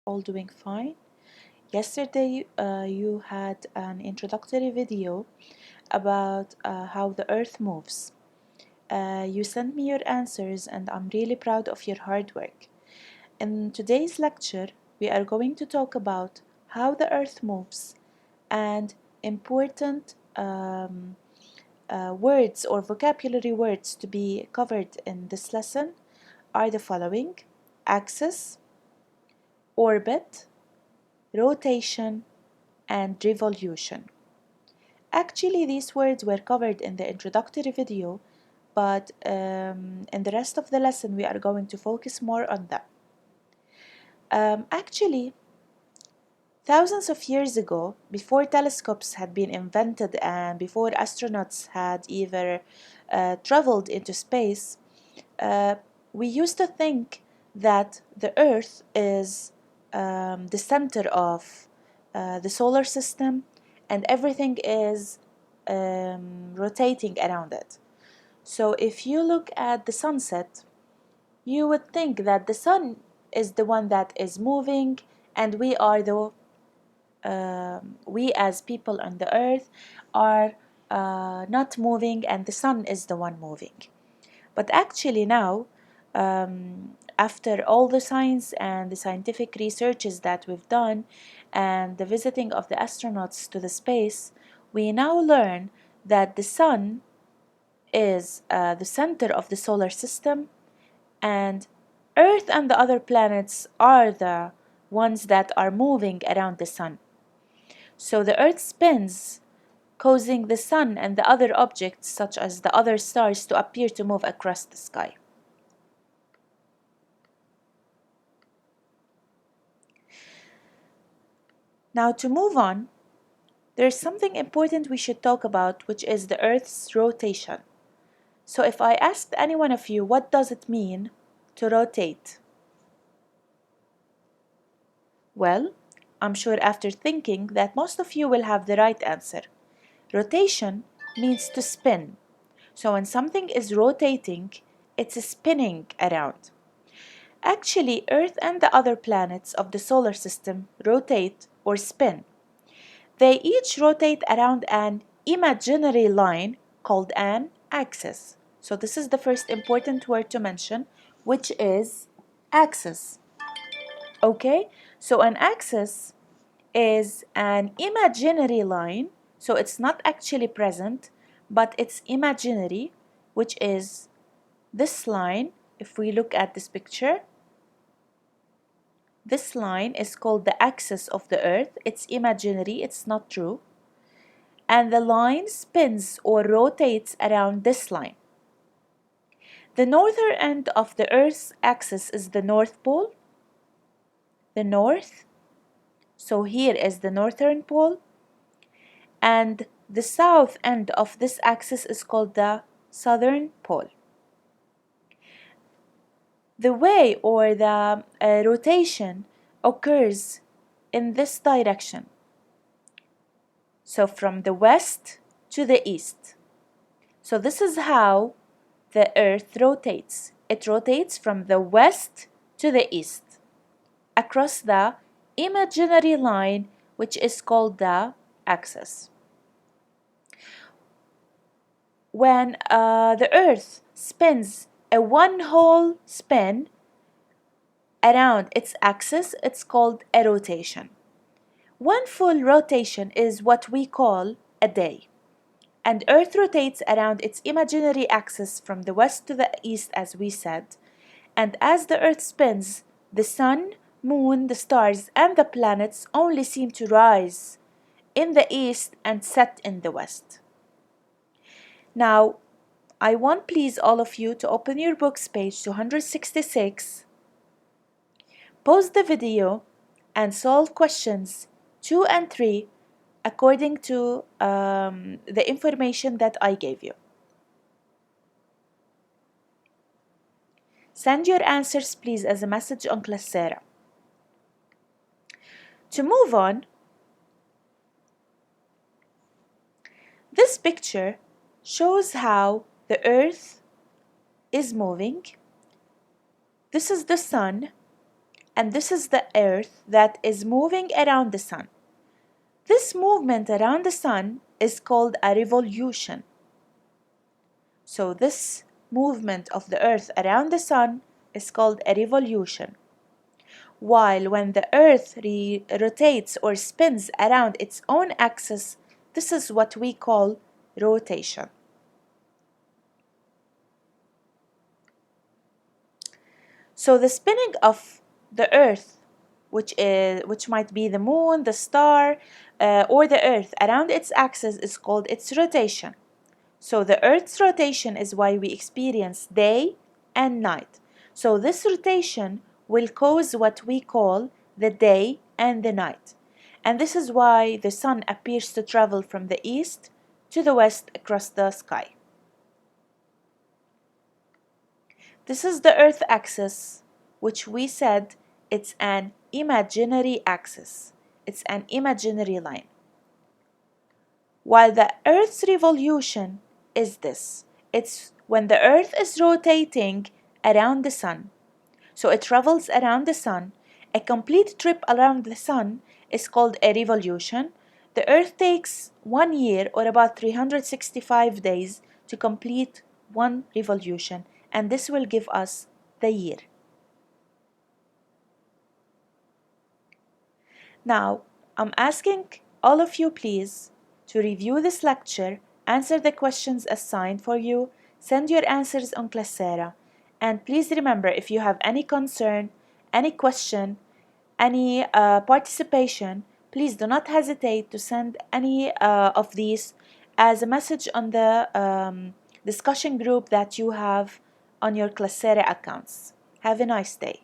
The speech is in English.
All doing fine. Yesterday, you had an introductory video about how the earth moves. You sent me your answers, and I'm really proud of your hard work. In today's lecture, we are going to talk about how the earth moves and important words or vocabulary words to be covered in this lesson are the following: axis, orbit, rotation, and revolution. Actually, these words were covered in the introductory video, but in the rest of the lesson, we are going to focus more on them. Actually, thousands of years ago, before telescopes had been invented and before astronauts had ever traveled into space, uh, we used to think that the Earth is the center of the solar system and everything is rotating around it. So if you look at the sunset, you would think that the sun is the one that is moving and we as people on the earth are not moving and the sun is the one moving. But actually now, after all the science and the scientific researches that we've done and the visiting of the astronauts to the space, we now learn that the sun is the center of the solar system, and Earth and the other planets are the ones that are moving around the sun. So the Earth spins, causing the sun and the other objects, such as the other stars, to appear to move across the sky. Now, to move on, there's something important we should talk about, which is the Earth's rotation. So if I asked any one of you, what does it mean to rotate? Well, I'm sure after thinking that most of you will have the right answer. Rotation means to spin. So when something is rotating, it's spinning around. Actually, Earth and the other planets of the solar system rotate or spin. They each rotate around an imaginary line called an axis. So this is the first important word to mention, which is axis. Okay, so an axis is an imaginary line, so it's not actually present, but it's imaginary, which is this line. If we look at this picture, this line is called the axis of the Earth. It's imaginary, it's not true. And the line spins or rotates around this line. The northern end of the Earth's axis is the North Pole, the north. So here is the northern pole. And the south end of this axis is called the southern pole. The way or the rotation occurs in this direction. So from the west to the east. So this is how the Earth rotates. It rotates from the west to the east across the imaginary line, which is called the axis. When the Earth spins a one-hole spin around its axis, it's called a rotation. One full rotation is what we call a day. And Earth rotates around its imaginary axis from the west to the east, as we said. And as the Earth spins, the sun, moon, the stars, and the planets only seem to rise in the east and set in the west. Now, I want please all of you to open your books, page 266, pause the video, and solve questions 2 and 3 according to the information that I gave you. Send your answers please as a message on Class Sarah. To move on, this picture shows how the Earth is moving. This is the sun, and this is the Earth that is moving around the Sun. This movement around the Sun is called a revolution. So this movement of the Earth around the Sun is called a revolution. While when the Earth rotates or spins around its own axis, this is what we call rotation. So the spinning of the Earth, which might be the moon, the star, or the Earth around its axis, is called its rotation. So the Earth's rotation is why we experience day and night. So this rotation will cause what we call the day and the night. And this is why the sun appears to travel from the east to the west across the sky. This is the Earth axis, which we said it's an imaginary axis. It's an imaginary line. While the Earth's revolution is this. It's when the Earth is rotating around the Sun. So it travels around the Sun. A complete trip around the Sun is called a revolution. The Earth takes 1 year or about 365 days to complete one revolution, and this will give us the year. Now, I'm asking all of you, please, to review this lecture, answer the questions assigned for you, send your answers on Classera, and please remember, if you have any concern, any question, any participation, please do not hesitate to send any of these as a message on the discussion group that you have on your Classera accounts. Have a nice day.